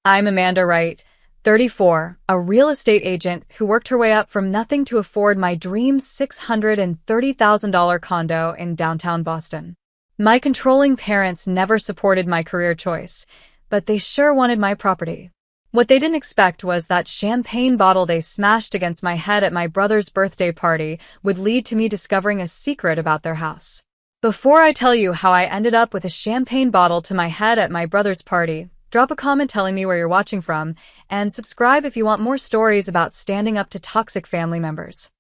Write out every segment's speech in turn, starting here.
I'm Amanda Wright, 34, a real estate agent who worked her way up from nothing to afford my dream $630,000 condo in downtown Boston. My controlling parents never supported my career choice, but they sure wanted my property. What they didn't expect was that champagne bottle they smashed against my head at my brother's birthday party would lead to me discovering a secret about their house. Before I tell you how I ended up with a champagne bottle to my head at my brother's party, drop a comment telling me where you're watching from, and subscribe if you want more stories about standing up to toxic family members.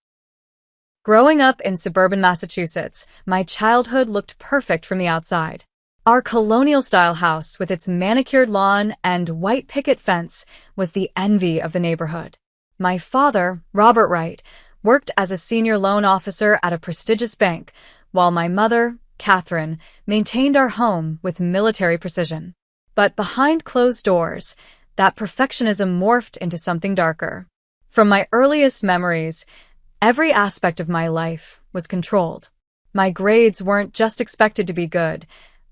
Growing up in suburban Massachusetts, my childhood looked perfect from the outside. Our colonial-style house, with its manicured lawn and white picket fence, was the envy of the neighborhood. My father, Robert Wright, worked as a senior loan officer at a prestigious bank, while my mother, Catherine, maintained our home with military precision. But behind closed doors, that perfectionism morphed into something darker. From my earliest memories, every aspect of my life was controlled. My grades weren't just expected to be good,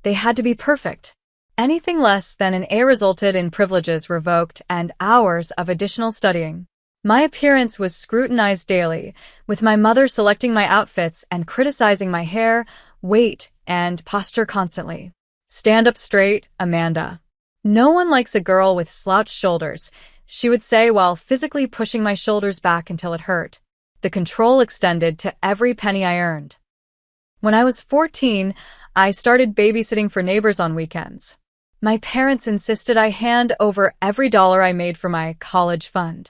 they had to be perfect. Anything less than an A resulted in privileges revoked and hours of additional studying. My appearance was scrutinized daily, with my mother selecting my outfits and criticizing my hair, weight, and posture constantly. "Stand up straight, Amanda. No one likes a girl with slouched shoulders," she would say while physically pushing my shoulders back until it hurt. The control extended to every penny I earned. When I was 14, I started babysitting for neighbors on weekends. My parents insisted I hand over every dollar I made for my college fund.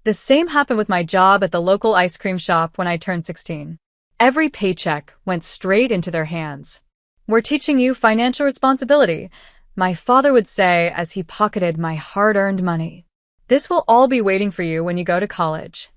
The same happened with my job at the local ice cream shop when I turned 16. Every paycheck went straight into their hands. "We're teaching you financial responsibility," my father would say as he pocketed my hard-earned money. "This will all be waiting for you when you go to college."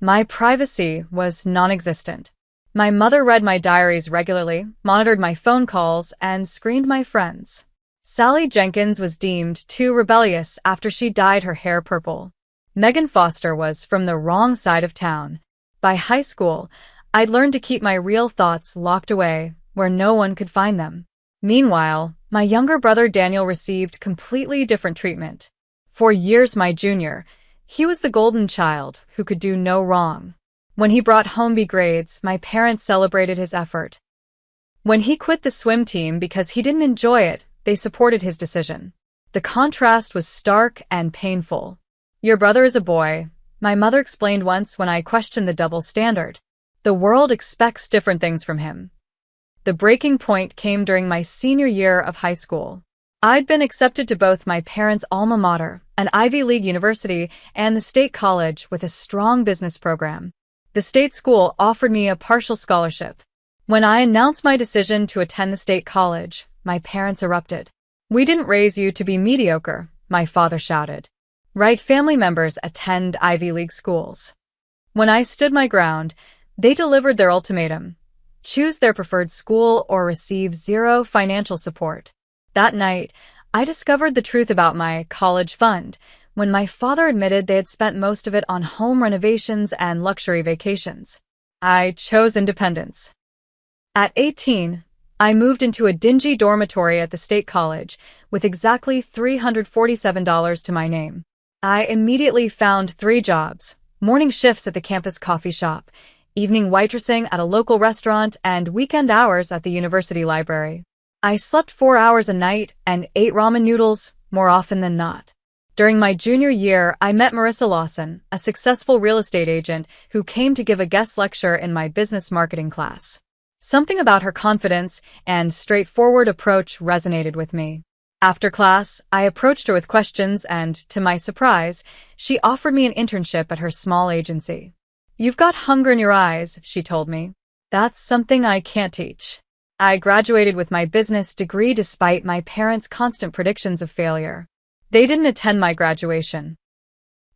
My privacy was non-existent. My mother read my diaries regularly, monitored my phone calls, and screened my friends. Sally Jenkins was deemed too rebellious after she dyed her hair purple. Megan Foster was from the wrong side of town. By high school, I'd learned to keep my real thoughts locked away where no one could find them. Meanwhile, my younger brother Daniel received completely different treatment. For years my junior, he was the golden child who could do no wrong. When he brought home B grades, my parents celebrated his effort. When he quit the swim team because he didn't enjoy it, they supported his decision. The contrast was stark and painful. "Your brother is a boy," my mother explained once when I questioned the double standard. "The world expects different things from him." The breaking point came during my senior year of high school. I'd been accepted to both my parents' alma mater, an Ivy League university, and the state college with a strong business program. The state school offered me a partial scholarship. When I announced my decision to attend the state college, my parents erupted. "We didn't raise you to be mediocre," my father shouted. "Right family members attend Ivy League schools." When I stood my ground, they delivered their ultimatum: choose their preferred school or receive zero financial support. That night, I discovered the truth about my college fund when my father admitted they had spent most of it on home renovations and luxury vacations. I chose independence. At 18, I moved into a dingy dormitory at the state college with exactly $347 to my name. I immediately found 3 jobs: morning shifts at the campus coffee shop, evening waitressing at a local restaurant, and weekend hours at the university library. I slept 4 hours a night and ate ramen noodles more often than not. During my junior year, I met Marissa Lawson, a successful real estate agent who came to give a guest lecture in my business marketing class. Something about her confidence and straightforward approach resonated with me. After class, I approached her with questions and, to my surprise, she offered me an internship at her small agency. "You've got hunger in your eyes," she told me. "That's something I can't teach." I graduated with my business degree despite my parents' constant predictions of failure. They didn't attend my graduation.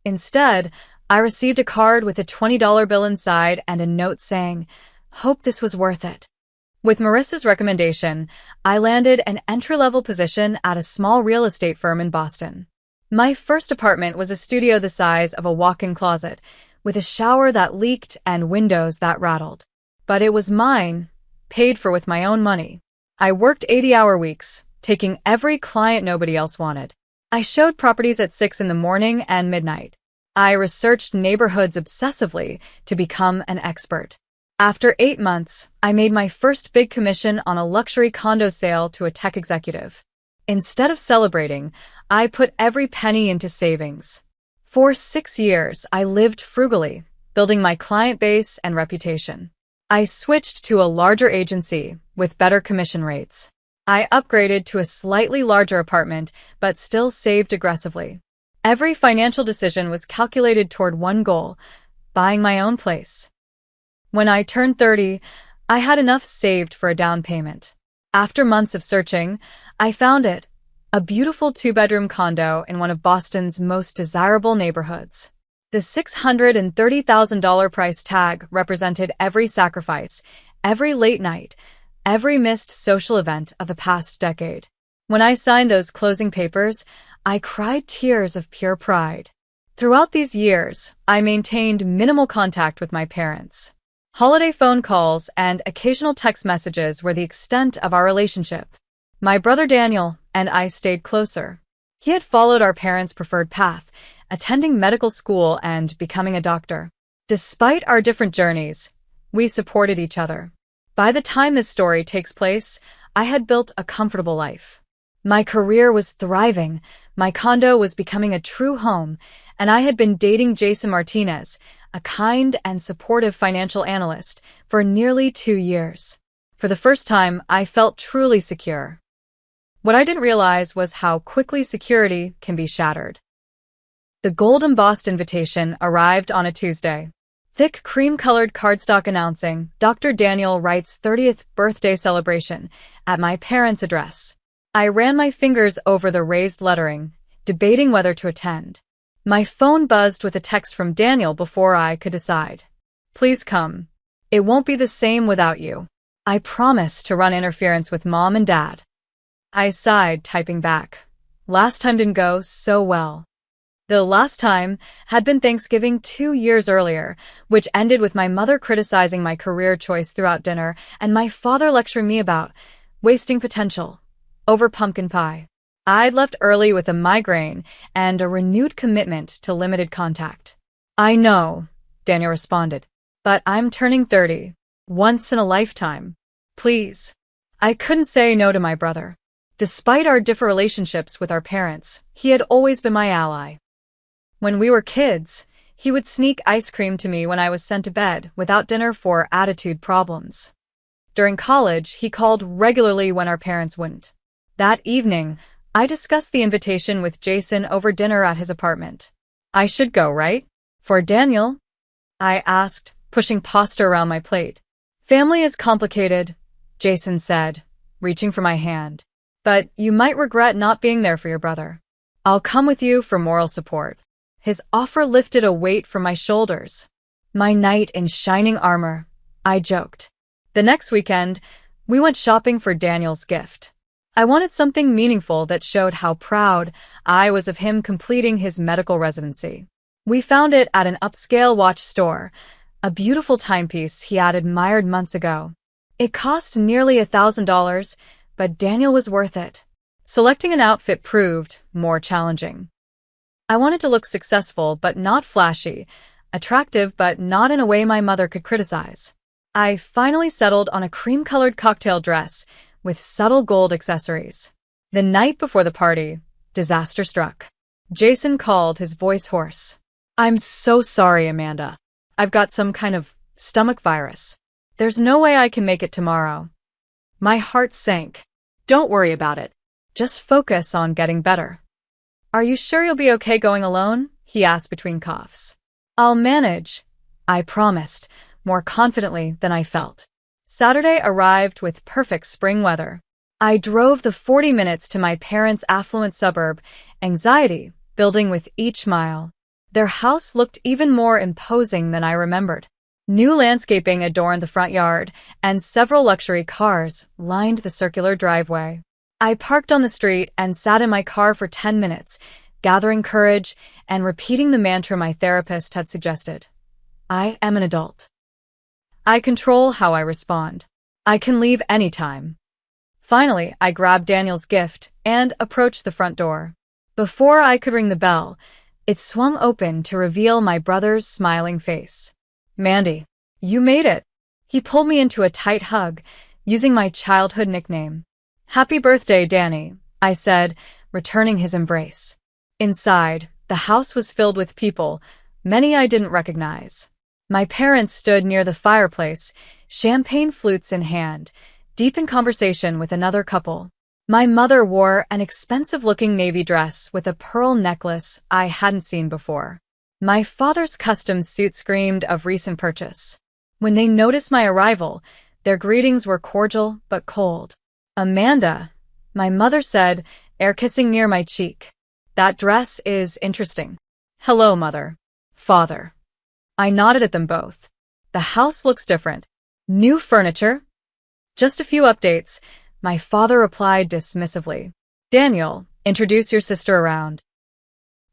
Instead, I received a card with a $20 bill inside and a note saying, "Hope this was worth it." With Marissa's recommendation, I landed an entry-level position at a small real estate firm in Boston. My first apartment was a studio the size of a walk-in closet, with a shower that leaked and windows that rattled. But it was mine, paid for with my own money. I worked 80-hour weeks, taking every client nobody else wanted. I showed properties at 6 in the morning and midnight. I researched neighborhoods obsessively to become an expert. After 8 months, I made my first big commission on a luxury condo sale to a tech executive. Instead of celebrating, I put every penny into savings. For 6 years, I lived frugally, building my client base and reputation. I switched to a larger agency with better commission rates. I upgraded to a slightly larger apartment, but still saved aggressively. Every financial decision was calculated toward one goal: buying my own place. When I turned 30, I had enough saved for a down payment. After months of searching, I found it, a beautiful 2-bedroom condo in one of Boston's most desirable neighborhoods. The $630,000 price tag represented every sacrifice, every late night, every missed social event of the past decade. When I signed those closing papers, I cried tears of pure pride. Throughout these years, I maintained minimal contact with my parents. Holiday phone calls and occasional text messages were the extent of our relationship. My brother Daniel and I stayed closer. He had followed our parents' preferred path, attending medical school and becoming a doctor. Despite our different journeys, we supported each other. By the time this story takes place, I had built a comfortable life. My career was thriving, my condo was becoming a true home, and I had been dating Jason Martinez, a kind and supportive financial analyst, for nearly 2 years. For the first time, I felt truly secure. What I didn't realize was how quickly security can be shattered. The gold embossed invitation arrived on a Tuesday. Thick cream-colored cardstock announcing Dr. Daniel Wright's 30th birthday celebration at my parents' address. I ran my fingers over the raised lettering, debating whether to attend. My phone buzzed with a text from Daniel before I could decide. "Please come. It won't be the same without you. I promise to run interference with Mom and Dad." I sighed, typing back. Last time didn't go so well. The last time had been Thanksgiving 2 years earlier, which ended with my mother criticizing my career choice throughout dinner and my father lecturing me about wasting potential over pumpkin pie. I'd left early with a migraine and a renewed commitment to limited contact. "I know," Daniel responded, "but I'm turning 30. Once in a lifetime. Please." I couldn't say no to my brother. Despite our different relationships with our parents, he had always been my ally. When we were kids, he would sneak ice cream to me when I was sent to bed without dinner for attitude problems. During college, he called regularly when our parents wouldn't. That evening, I discussed the invitation with Jason over dinner at his apartment. "I should go, right? For Daniel?" I asked, pushing pasta around my plate. "Family is complicated," Jason said, reaching for my hand. "But you might regret not being there for your brother. I'll come with you for moral support." His offer lifted a weight from my shoulders. "My knight in shining armor," I joked. The next weekend, we went shopping for Daniel's gift. I wanted something meaningful that showed how proud I was of him completing his medical residency. We found it at an upscale watch store, a beautiful timepiece he had admired months ago. It cost nearly $1,000, but Daniel was worth it. Selecting an outfit proved more challenging. I wanted to look successful but not flashy, attractive but not in a way my mother could criticize. I finally settled on a cream-colored cocktail dress with subtle gold accessories. The night before the party, disaster struck. Jason called, his voice hoarse. "I'm so sorry, Amanda. I've got some kind of stomach virus. There's no way I can make it tomorrow." My heart sank. "Don't worry about it. Just focus on getting better." "Are you sure you'll be okay going alone?" he asked between coughs. "I'll manage," I promised, more confidently than I felt. Saturday arrived with perfect spring weather. I drove the 40 minutes to my parents' affluent suburb, anxiety building with each mile. Their house looked even more imposing than I remembered. New landscaping adorned the front yard, and several luxury cars lined the circular driveway. I parked on the street and sat in my car for 10 minutes, gathering courage and repeating the mantra my therapist had suggested. I am an adult. I control how I respond. I can leave anytime. Finally, I grabbed Daniel's gift and approached the front door. Before I could ring the bell, it swung open to reveal my brother's smiling face. Mandy, you made it. He pulled me into a tight hug, using my childhood nickname. Happy birthday, Danny, I said, returning his embrace. Inside, the house was filled with people, many I didn't recognize. My parents stood near the fireplace, champagne flutes in hand, deep in conversation with another couple. My mother wore an expensive-looking navy dress with a pearl necklace I hadn't seen before. My father's custom suit screamed of recent purchase. When they noticed my arrival, their greetings were cordial but cold. Amanda, my mother said, air-kissing near my cheek. That dress is interesting. Hello, Mother. Father. I nodded at them both. The house looks different. New furniture? Just a few updates, my father replied dismissively. Daniel, introduce your sister around.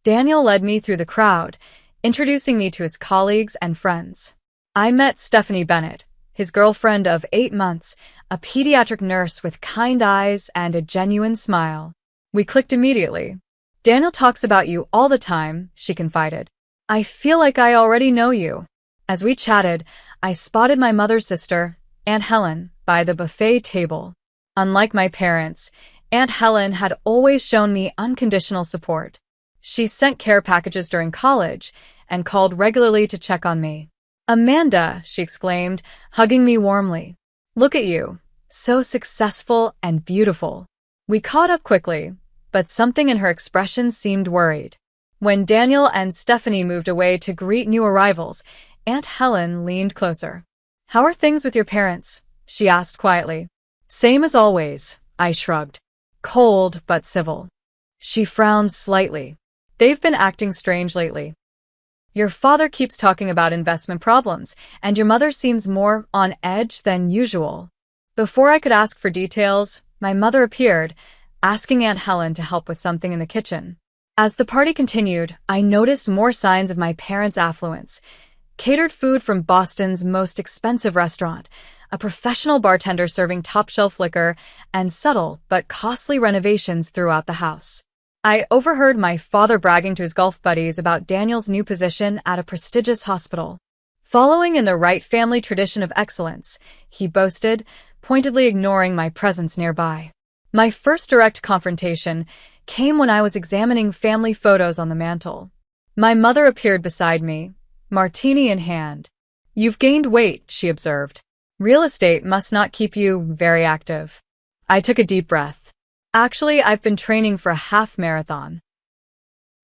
Daniel led me through the crowd, introducing me to his colleagues and friends. I met Stephanie Bennett, his girlfriend of 8 months, a pediatric nurse with kind eyes and a genuine smile. We clicked immediately. Daniel talks about you all the time, she confided. I feel like I already know you. As we chatted, I spotted my mother's sister, Aunt Helen, by the buffet table. Unlike my parents, Aunt Helen had always shown me unconditional support. She sent care packages during college and called regularly to check on me. Amanda, she exclaimed, hugging me warmly. Look at you, so successful and beautiful. We caught up quickly, but something in her expression seemed worried. When Daniel and Stephanie moved away to greet new arrivals, Aunt Helen leaned closer. How are things with your parents? She asked quietly. Same as always, I shrugged. Cold but civil. She frowned slightly. They've been acting strange lately. Your father keeps talking about investment problems, and your mother seems more on edge than usual. Before I could ask for details, my mother appeared, asking Aunt Helen to help with something in the kitchen. As the party continued, I noticed more signs of my parents' affluence. Catered food from Boston's most expensive restaurant, a professional bartender serving top-shelf liquor, and subtle but costly renovations throughout the house. I overheard my father bragging to his golf buddies about Daniel's new position at a prestigious hospital. Following in the Wright family tradition of excellence, he boasted, pointedly ignoring my presence nearby. My first direct confrontation came when I was examining family photos on the mantel. My mother appeared beside me, martini in hand. You've gained weight, she observed. Real estate must not keep you very active. I took a deep breath. Actually, I've been training for a half marathon.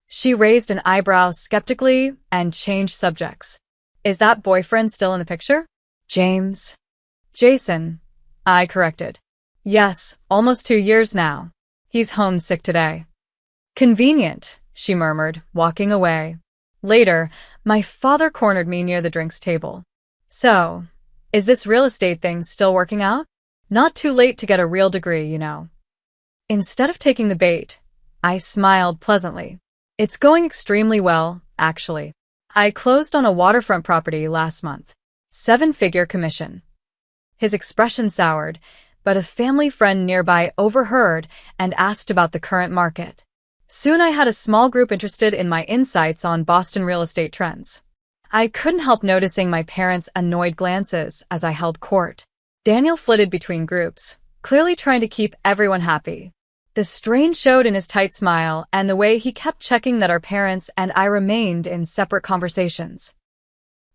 She raised an eyebrow skeptically and changed subjects. Is that boyfriend still in the picture? James. Jason. I corrected. Yes, almost 2 years now. He's homesick today. Convenient, she murmured, walking away. Later, my father cornered me near the drinks table. So, is this real estate thing still working out? Not too late to get a real degree, you know. Instead of taking the bait, I smiled pleasantly. It's going extremely well, actually. I closed on a waterfront property last month. 7-figure commission. His expression soured, but a family friend nearby overheard and asked about the current market. Soon I had a small group interested in my insights on Boston real estate trends. I couldn't help noticing my parents' annoyed glances as I held court. Daniel flitted between groups, clearly trying to keep everyone happy. The strain showed in his tight smile and the way he kept checking that our parents and I remained in separate conversations.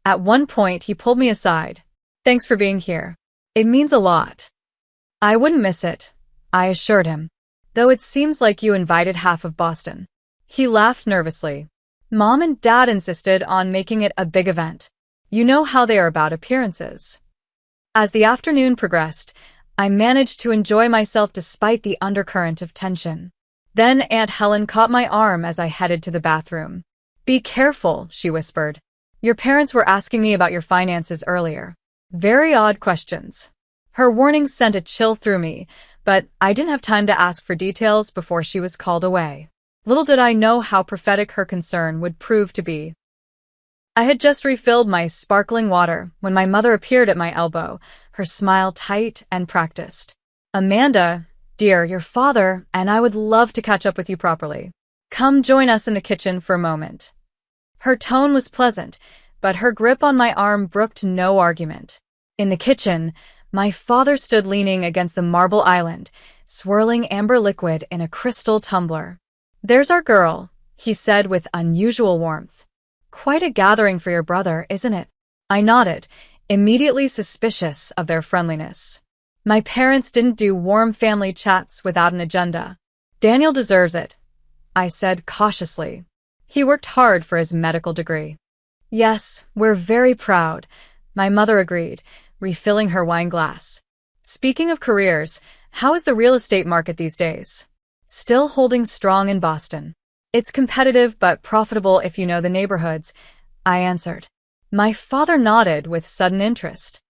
At one point, he pulled me aside. Thanks for being here. It means a lot. I wouldn't miss it, I assured him. Though it seems like you invited half of Boston. He laughed nervously. Mom and Dad insisted on making it a big event. You know how they are about appearances. As the afternoon progressed, I managed to enjoy myself despite the undercurrent of tension. Then Aunt Helen caught my arm as I headed to the bathroom. Be careful, she whispered. Your parents were asking me about your finances earlier. Very odd questions. Her warning sent a chill through me, but I didn't have time to ask for details before she was called away. Little did I know how prophetic her concern would prove to be. I had just refilled my sparkling water when my mother appeared at my elbow, her smile tight and practiced. Amanda, dear, your father and I would love to catch up with you properly. Come join us in the kitchen for a moment. Her tone was pleasant, but her grip on my arm brooked no argument. In the kitchen, my father stood leaning against the marble island, swirling amber liquid in a crystal tumbler. "There's our girl," he said with unusual warmth. "Quite a gathering for your brother, isn't it?" I nodded, immediately suspicious of their friendliness. My parents didn't do warm family chats without an agenda. "Daniel deserves it," I said cautiously. "He worked hard for his medical degree." "Yes, we're very proud," my mother agreed, refilling her wine glass. "Speaking of careers, how is the real estate market these days?" "Still holding strong in Boston. It's competitive but profitable if you know the neighborhoods," I answered. My father nodded with sudden interest.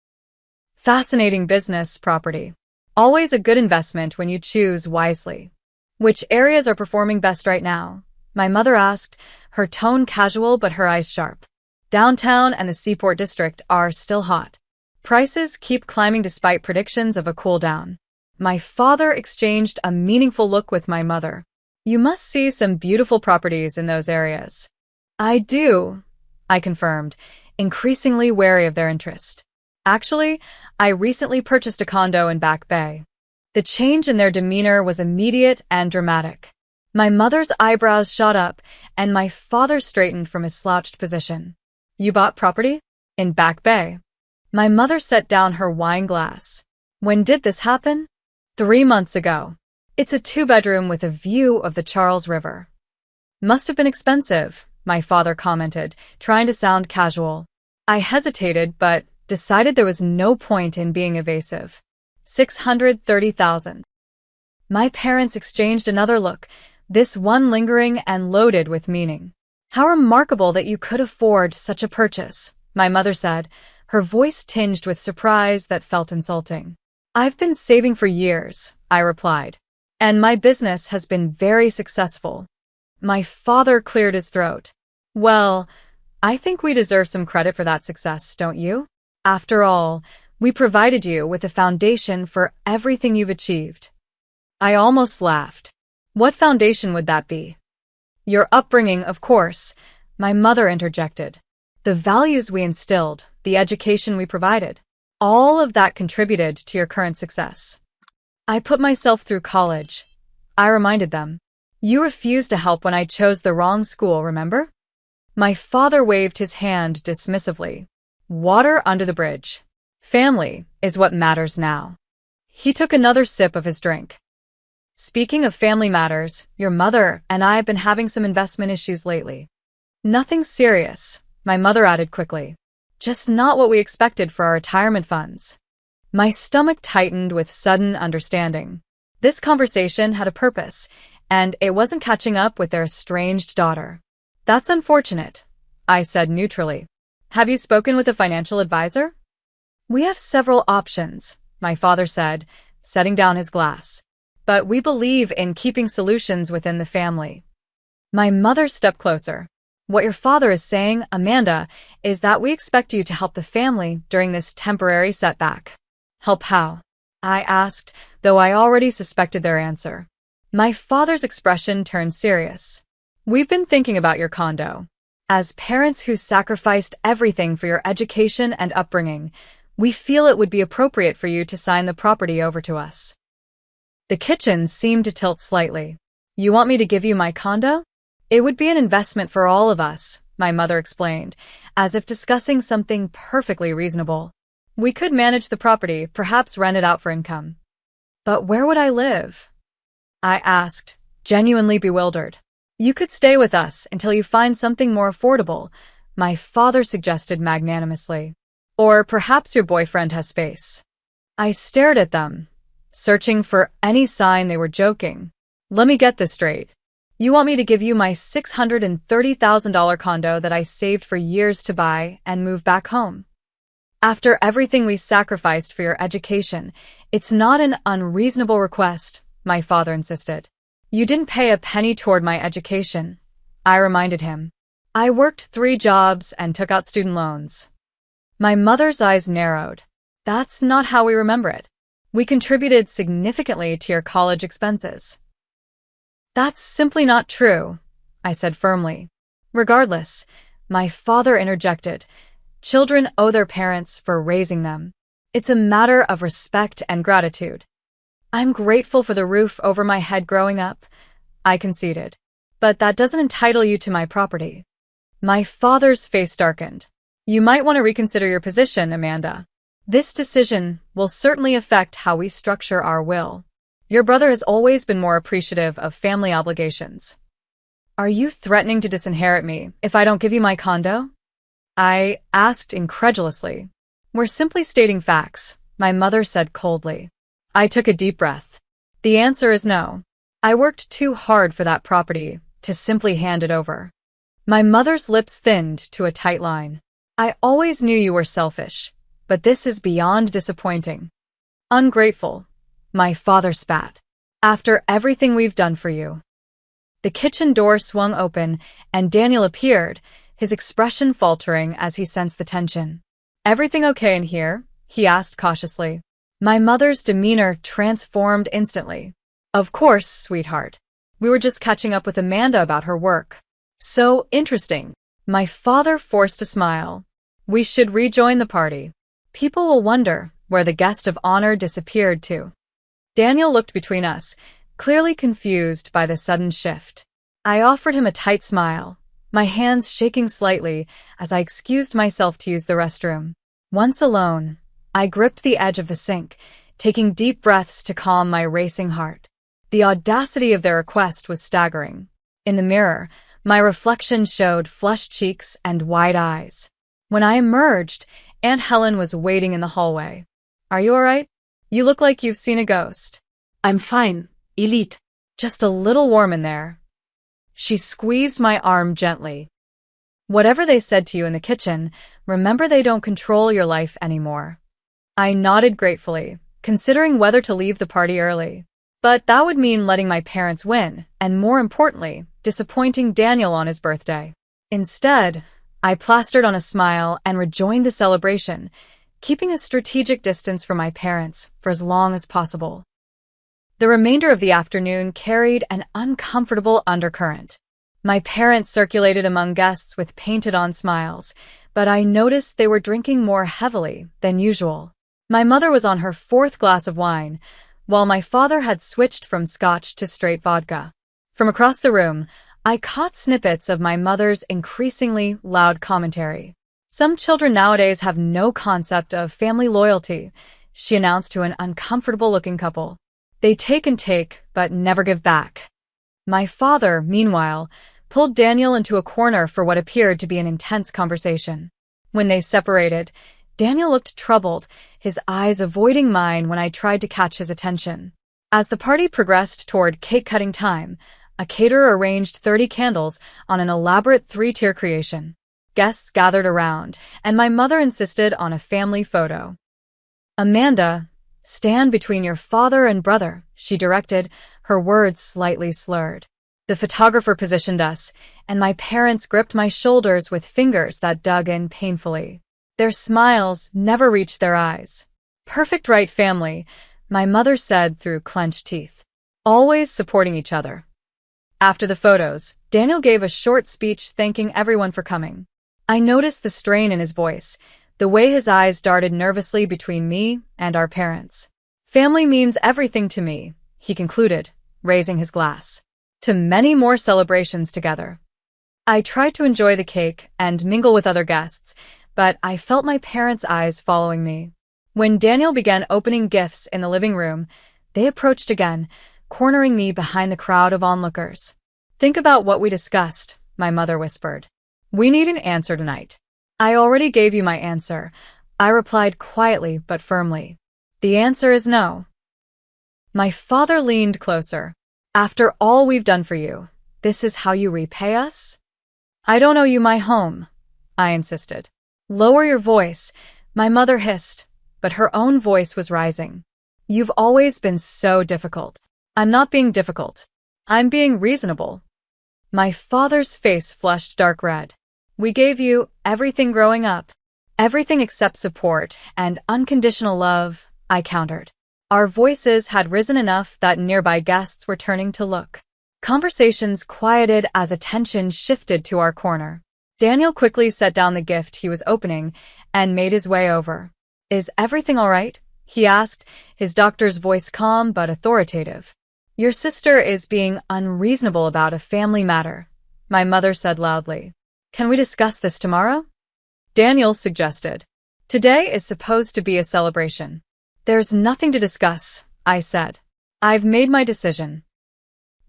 "Fascinating business property. Always a good investment when you choose wisely." "Which areas are performing best right now?" my mother asked, her tone casual but her eyes sharp. "Downtown and the Seaport District are still hot. Prices keep climbing despite predictions of a cool down." My father exchanged a meaningful look with my mother. "You must see some beautiful properties in those areas." "I do," I confirmed, increasingly wary of their interest. "Actually, I recently purchased a condo in Back Bay." The change in their demeanor was immediate and dramatic. My mother's eyebrows shot up, and my father straightened from his slouched position. "You bought property? In Back Bay?" My mother set down her wine glass. "When did this happen?" 3 months ago. It's a 2-bedroom with a view of the Charles River." "Must have been expensive," my father commented, trying to sound casual. I hesitated, but decided there was no point in being evasive. $630,000. My parents exchanged another look, this one lingering and loaded with meaning. "How remarkable that you could afford such a purchase," my mother said, her voice tinged with surprise that felt insulting. "I've been saving for years," I replied, "and my business has been very successful." My father cleared his throat. "Well, I think we deserve some credit for that success, don't you? After all, we provided you with a foundation for everything you've achieved." I almost laughed. "What foundation would that be?" "Your upbringing, of course," my mother interjected. "The values we instilled, the education we provided. All of that contributed to your current success." "I put myself through college," I reminded them. "You refused to help when I chose the wrong school, remember?" My father waved his hand dismissively. Water under the bridge. Family is what matters now. He took another sip of his drink. "Speaking of family matters, your mother and I have been having some investment issues lately." "Nothing serious," my mother added quickly. "Just not what we expected for our retirement funds." My stomach tightened with sudden understanding. This conversation had a purpose, and it wasn't catching up with their estranged daughter. "That's unfortunate," I said neutrally. "Have you spoken with a financial advisor?" "We have several options," my father said, setting down his glass. "But we believe in keeping solutions within the family." My mother stepped closer. "What your father is saying, Amanda, is that we expect you to help the family during this temporary setback." "Help how?" I asked, though I already suspected their answer. My father's expression turned serious. "We've been thinking about your condo. As parents who sacrificed everything for your education and upbringing, we feel it would be appropriate for you to sign the property over to us." The kitchen seemed to tilt slightly. "You want me to give you my condo?" "It would be an investment for all of us," my mother explained, as if discussing something perfectly reasonable. "We could manage the property, perhaps rent it out for income." "But where would I live?" I asked, genuinely bewildered. "You could stay with us until you find something more affordable," my father suggested magnanimously. "Or perhaps your boyfriend has space." I stared at them, searching for any sign they were joking. "Let me get this straight. You want me to give you my $630,000 condo that I saved for years to buy and move back home? After everything we sacrificed for your education, it's not an unreasonable request," my father insisted. "You didn't pay a penny toward my education," I reminded him. "I worked 3 jobs and took out student loans." My mother's eyes narrowed. "That's not how we remember it. We contributed significantly to your college expenses." "That's simply not true," I said firmly. Regardless, my father interjected. Children owe their parents for raising them. It's a matter of respect and gratitude. I'm grateful for the roof over my head growing up, I conceded. But that doesn't entitle you to my property. My father's face darkened. You might want to reconsider your position, Amanda. This decision will certainly affect how we structure our will. Your brother has always been more appreciative of family obligations. Are you threatening to disinherit me if I don't give you my condo? I asked incredulously. We're simply stating facts, my mother said coldly. I took a deep breath. The answer is no. I worked too hard for that property to simply hand it over. My mother's lips thinned to a tight line. I always knew you were selfish, but this is beyond disappointing. Ungrateful, my father spat. After everything we've done for you. The kitchen door swung open and Daniel appeared, his expression faltering as he sensed the tension. Everything okay in here? He asked cautiously. My mother's demeanor transformed instantly. Of course, sweetheart. We were just catching up with Amanda about her work. So interesting. My father forced a smile. We should rejoin the party. People will wonder where the guest of honor disappeared to. Daniel looked between us, clearly confused by the sudden shift. I offered him a tight smile, my hands shaking slightly as I excused myself to use the restroom. Once alone, I gripped the edge of the sink, taking deep breaths to calm my racing heart. The audacity of their request was staggering. In the mirror, my reflection showed flushed cheeks and wide eyes. When I emerged, Aunt Helen was waiting in the hallway. Are you all right? You look like you've seen a ghost. I'm fine, Elite. Just a little warm in there. She squeezed my arm gently. Whatever they said to you in the kitchen, remember they don't control your life anymore. I nodded gratefully, considering whether to leave the party early. But that would mean letting my parents win, and more importantly, disappointing Daniel on his birthday. Instead, I plastered on a smile and rejoined the celebration, keeping a strategic distance from my parents for as long as possible. The remainder of the afternoon carried an uncomfortable undercurrent. My parents circulated among guests with painted-on smiles, but I noticed they were drinking more heavily than usual. My mother was on her fourth glass of wine, while my father had switched from scotch to straight vodka. From across the room, I caught snippets of my mother's increasingly loud commentary. Some children nowadays have no concept of family loyalty, she announced to an uncomfortable-looking couple. They take and take, but never give back. My father, meanwhile, pulled Daniel into a corner for what appeared to be an intense conversation. When they separated, Daniel looked troubled, his eyes avoiding mine when I tried to catch his attention. As the party progressed toward cake-cutting time, a caterer arranged 30 candles on an elaborate 3-tier creation. Guests gathered around, and my mother insisted on a family photo. Amanda, stand between your father and brother, she directed, her words slightly slurred. The photographer positioned us, and my parents gripped my shoulders with fingers that dug in painfully. Their smiles never reached their eyes. Perfect right family, my mother said through clenched teeth. Always supporting each other. After the photos, Daniel gave a short speech thanking everyone for coming. I noticed the strain in his voice, the way his eyes darted nervously between me and our parents. Family means everything to me, he concluded, raising his glass. To many more celebrations together. I tried to enjoy the cake and mingle with other guests, but I felt my parents' eyes following me. When Daniel began opening gifts in the living room, they approached again, cornering me behind the crowd of onlookers. Think about what we discussed, my mother whispered. We need an answer tonight. I already gave you my answer, I replied quietly but firmly. The answer is no. My father leaned closer. After all we've done for you, this is how you repay us? I don't owe you my home, I insisted. Lower your voice, my mother hissed, but her own voice was rising. You've always been so difficult. I'm not being difficult. I'm being reasonable. My father's face flushed dark red. We gave you everything growing up. Everything except support and unconditional love, I countered. Our voices had risen enough that nearby guests were turning to look. Conversations quieted as attention shifted to our corner. Daniel quickly set down the gift he was opening and made his way over. "Is everything all right?" he asked, his doctor's voice calm but authoritative. "Your sister is being unreasonable about a family matter," my mother said loudly. "Can we discuss this tomorrow?" Daniel suggested. "Today is supposed to be a celebration." "There's nothing to discuss," I said. "I've made my decision."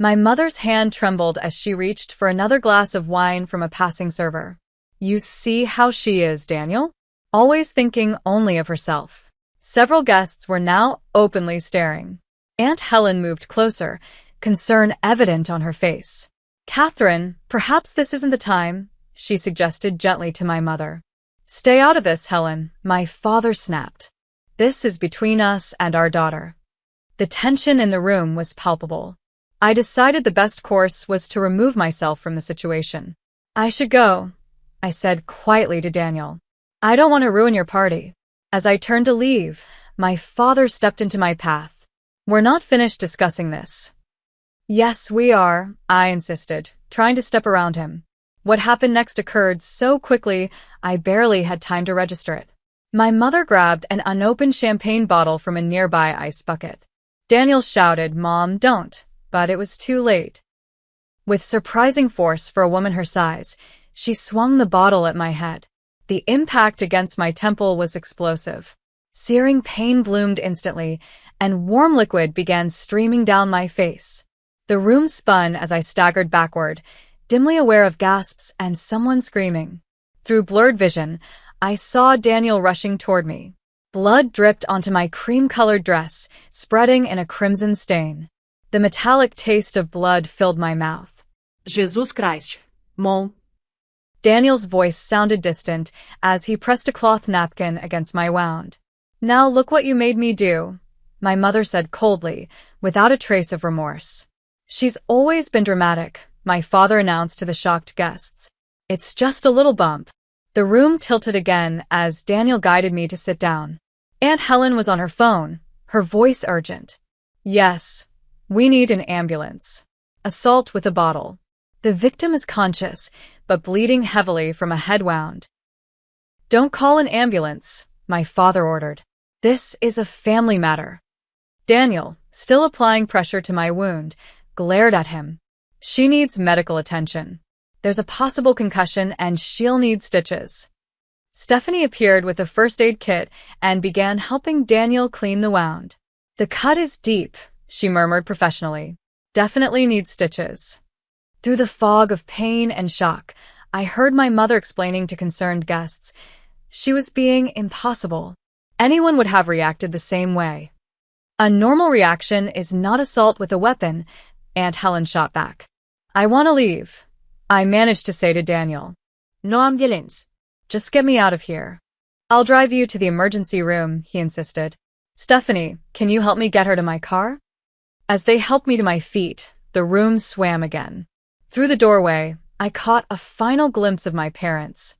My mother's hand trembled as she reached for another glass of wine from a passing server. "You see how she is, Daniel? Always thinking only of herself." Several guests were now openly staring. Aunt Helen moved closer, concern evident on her face. "Catherine, perhaps this isn't the time," she suggested gently to my mother. "Stay out of this, Helen," my father snapped. "This is between us and our daughter." The tension in the room was palpable. I decided the best course was to remove myself from the situation. "I should go," I said quietly to Daniel. "I don't want to ruin your party." As I turned to leave, my father stepped into my path. "We're not finished discussing this." "Yes, we are," I insisted, trying to step around him. What happened next occurred so quickly, I barely had time to register it. My mother grabbed an unopened champagne bottle from a nearby ice bucket. Daniel shouted, "Mom, don't," but it was too late. With surprising force for a woman her size, she swung the bottle at my head. The impact against my temple was explosive. Searing pain bloomed instantly, and warm liquid began streaming down my face. The room spun as I staggered backward, dimly aware of gasps and someone screaming. Through blurred vision, I saw Daniel rushing toward me. Blood dripped onto my cream-colored dress, spreading in a crimson stain. The metallic taste of blood filled my mouth. Jesus Christ, Mom. Daniel's voice sounded distant as he pressed a cloth napkin against my wound. "Now look what you made me do," my mother said coldly, without a trace of remorse. "She's always been dramatic," my father announced to the shocked guests. "It's just a little bump." The room tilted again as Daniel guided me to sit down. Aunt Helen was on her phone, her voice urgent. "Yes, we need an ambulance." Assault with a bottle. "The victim is conscious, but bleeding heavily from a head wound." "Don't call an ambulance," my father ordered. "This is a family matter." Daniel, still applying pressure to my wound, glared at him. "She needs medical attention. There's a possible concussion and she'll need stitches." Stephanie appeared with a first aid kit and began helping Daniel clean the wound. "The cut is deep," she murmured professionally. "Definitely needs stitches." Through the fog of pain and shock, I heard my mother explaining to concerned guests. She was being impossible. Anyone would have reacted the same way. "A normal reaction is not assault with a weapon," Aunt Helen shot back. "I want to leave," I managed to say to Daniel. "No ambulance. Just get me out of here." "I'll drive you to the emergency room," he insisted. "Stephanie, can you help me get her to my car?" As they helped me to my feet, the room swam again. Through the doorway, I caught a final glimpse of my parents.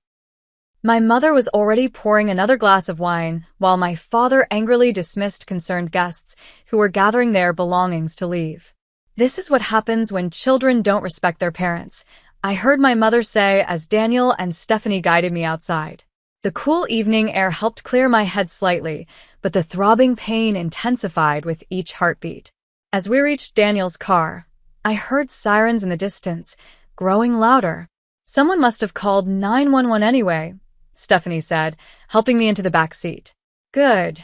My mother was already pouring another glass of wine, while my father angrily dismissed concerned guests who were gathering their belongings to leave. "This is what happens when children don't respect their parents," I heard my mother say as Daniel and Stephanie guided me outside. The cool evening air helped clear my head slightly, but the throbbing pain intensified with each heartbeat. As we reached Daniel's car, I heard sirens in the distance, growing louder. "Someone must have called 911 anyway," Stephanie said, helping me into the back seat. "Good,"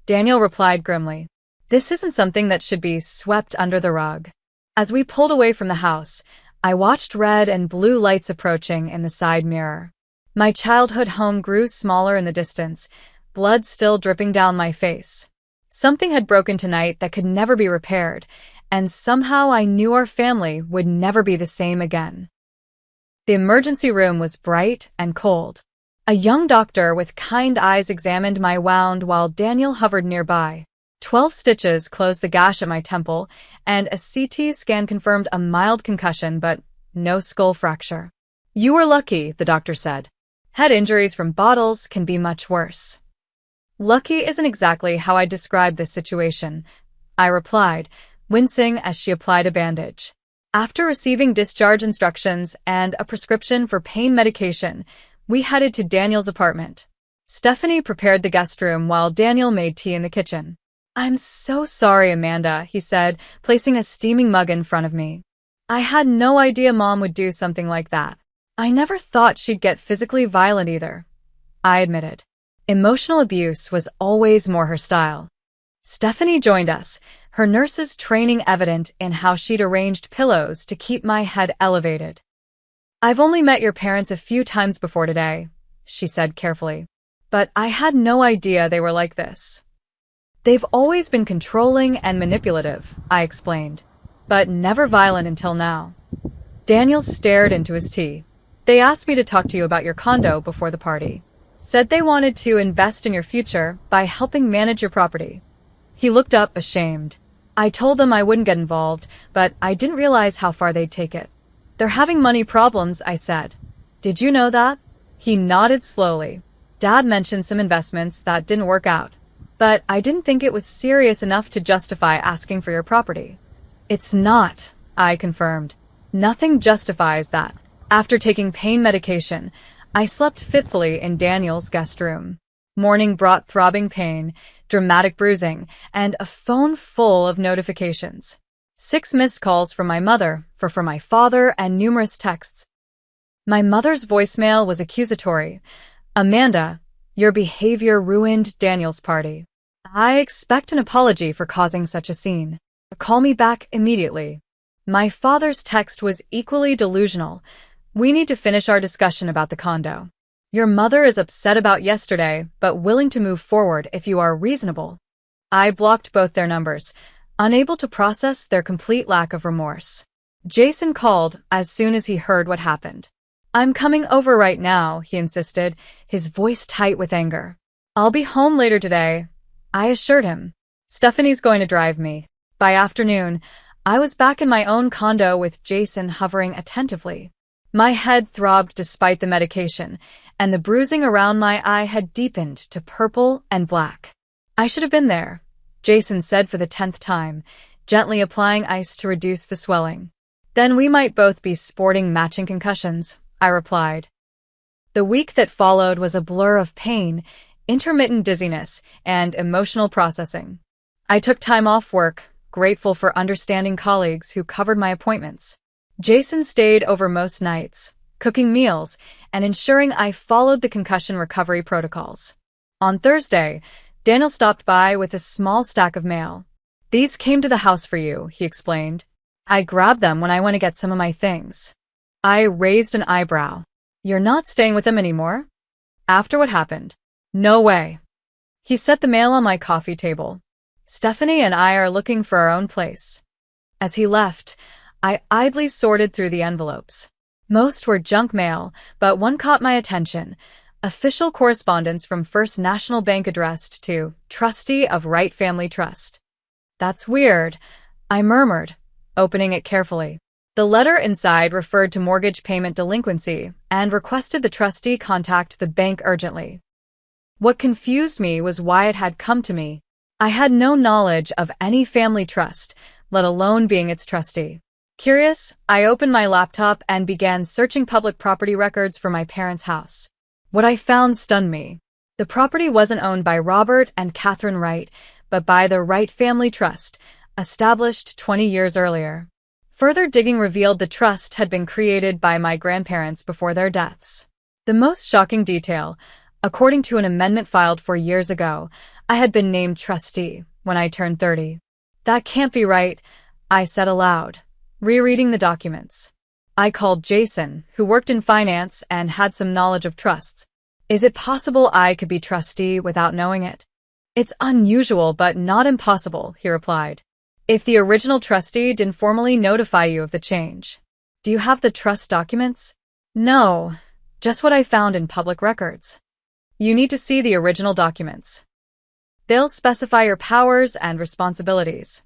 Daniel replied grimly. "This isn't something that should be swept under the rug." As we pulled away from the house, I watched red and blue lights approaching in the side mirror. My childhood home grew smaller in the distance, blood still dripping down my face. Something had broken tonight that could never be repaired, and somehow I knew our family would never be the same again. The emergency room was bright and cold. A young doctor with kind eyes examined my wound while Daniel hovered nearby. 12 stitches closed the gash at my temple, and a CT scan confirmed a mild concussion but no skull fracture. "You were lucky," the doctor said. "Head injuries from bottles can be much worse." "Lucky isn't exactly how I describe this situation," I replied, wincing as she applied a bandage. After receiving discharge instructions and a prescription for pain medication, we headed to Daniel's apartment. Stephanie prepared the guest room while Daniel made tea in the kitchen. "I'm so sorry, Amanda," he said, placing a steaming mug in front of me. "I had no idea Mom would do something like that. I never thought she'd get physically violent either," I admitted. Emotional abuse was always more her style. Stephanie joined us, her nurse's training evident in how she'd arranged pillows to keep my head elevated. "I've only met your parents a few times before today," she said carefully. "But I had no idea they were like this." "They've always been controlling and manipulative," I explained, "but never violent until now." Daniel stared into his tea. "They asked me to talk to you about your condo before the party. Said they wanted to invest in your future by helping manage your property." He looked up ashamed. "I told them I wouldn't get involved, but I didn't realize how far they'd take it." "They're having money problems," I said. "Did you know that?" He nodded slowly. "Dad mentioned some investments that didn't work out. But I didn't think it was serious enough to justify asking for your property." "It's not," I confirmed. "Nothing justifies that." After taking pain medication, I slept fitfully in Daniel's guest room. Morning brought throbbing pain, dramatic bruising, and a phone full of notifications. 6 missed calls from my mother, from my father, and numerous texts. My mother's voicemail was accusatory. "Amanda, your behavior ruined Daniel's party. I expect an apology for causing such a scene. Call me back immediately." My father's text was equally delusional. "We need to finish our discussion about the condo. Your mother is upset about yesterday, but willing to move forward if you are reasonable." I blocked both their numbers, unable to process their complete lack of remorse. Jason called as soon as he heard what happened. "I'm coming over right now," he insisted, his voice tight with anger. "I'll be home later today," I assured him. "Stephanie's going to drive me." By afternoon, I was back in my own condo with Jason hovering attentively. My head throbbed despite the medication, and the bruising around my eye had deepened to purple and black. "I should have been there," Jason said for the 10th time, gently applying ice to reduce the swelling. "Then we might both be sporting matching concussions," I replied. The week that followed was a blur of pain, intermittent dizziness, and emotional processing. I took time off work, grateful for understanding colleagues who covered my appointments. Jason stayed over most nights, cooking meals and ensuring I followed the concussion recovery protocols. On Thursday, Daniel stopped by with a small stack of mail. "These came to the house for you," he explained. "I grabbed them when I went to get some of my things." I raised an eyebrow. "You're not staying with them anymore?" "After what happened? No way." He set the mail on my coffee table. "Stephanie and I are looking for our own place." As he left, I idly sorted through the envelopes. Most were junk mail, but one caught my attention. Official correspondence from First National Bank addressed to Trustee of Wright Family Trust. "That's weird," I murmured, opening it carefully. The letter inside referred to mortgage payment delinquency and requested the trustee contact the bank urgently. What confused me was why it had come to me. I had no knowledge of any family trust, let alone being its trustee. Curious, I opened my laptop and began searching public property records for my parents' house. What I found stunned me. The property wasn't owned by Robert and Catherine Wright, but by the Wright Family Trust, established 20 years earlier. Further digging revealed the trust had been created by my grandparents before their deaths. The most shocking detail, according to an amendment filed 4 years ago, I had been named trustee when I turned 30. "That can't be right," I said aloud, rereading the documents. I called Jason, who worked in finance and had some knowledge of trusts. "Is it possible I could be trustee without knowing it?" "It's unusual, but not impossible," he replied. "If the original trustee didn't formally notify you of the change." "Do you have the trust documents?" "No, just what I found in public records." "You need to see the original documents. They'll specify your powers and responsibilities."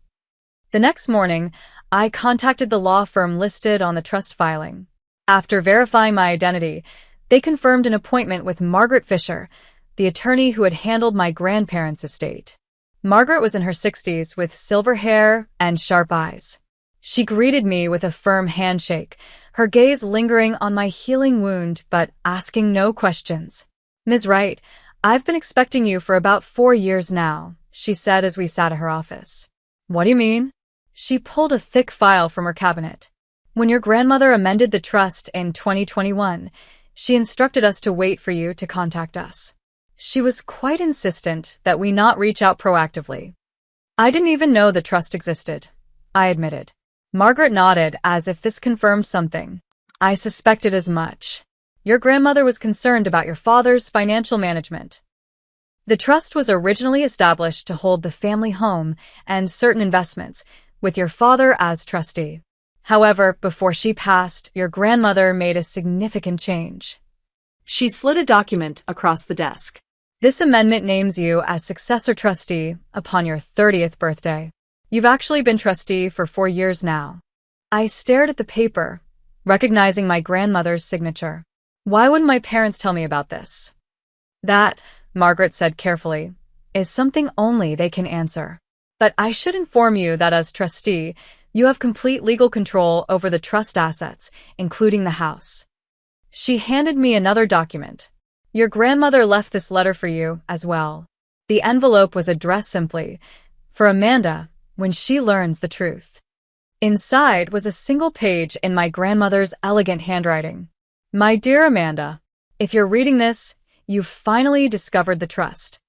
The next morning, I contacted the law firm listed on the trust filing. After verifying my identity, they confirmed an appointment with Margaret Fisher, the attorney who had handled my grandparents' estate. Margaret was in her 60s with silver hair and sharp eyes. She greeted me with a firm handshake, her gaze lingering on my healing wound but asking no questions. "Ms. Wright, I've been expecting you for about 4 years now," she said as we sat at her office. "What do you mean?" She pulled a thick file from her cabinet. "When your grandmother amended the trust in 2021, she instructed us to wait for you to contact us. She was quite insistent that we not reach out proactively." "I didn't even know the trust existed," I admitted. Margaret nodded as if this confirmed something. "I suspected as much. Your grandmother was concerned about your father's financial management. The trust was originally established to hold the family home and certain investments, with your father as trustee. However, before she passed, your grandmother made a significant change." She slid a document across the desk. "This amendment names you as successor trustee upon your 30th birthday. You've actually been trustee for 4 years now." I stared at the paper, recognizing my grandmother's signature. "Why wouldn't my parents tell me about this?" "That," Margaret said carefully, "is something only they can answer. But I should inform you that as trustee, you have complete legal control over the trust assets, including the house." She handed me another document. "Your grandmother left this letter for you as well." The envelope was addressed simply, "For Amanda, when she learns the truth." Inside was a single page in my grandmother's elegant handwriting. "My dear Amanda, if you're reading this, you've finally discovered the trust.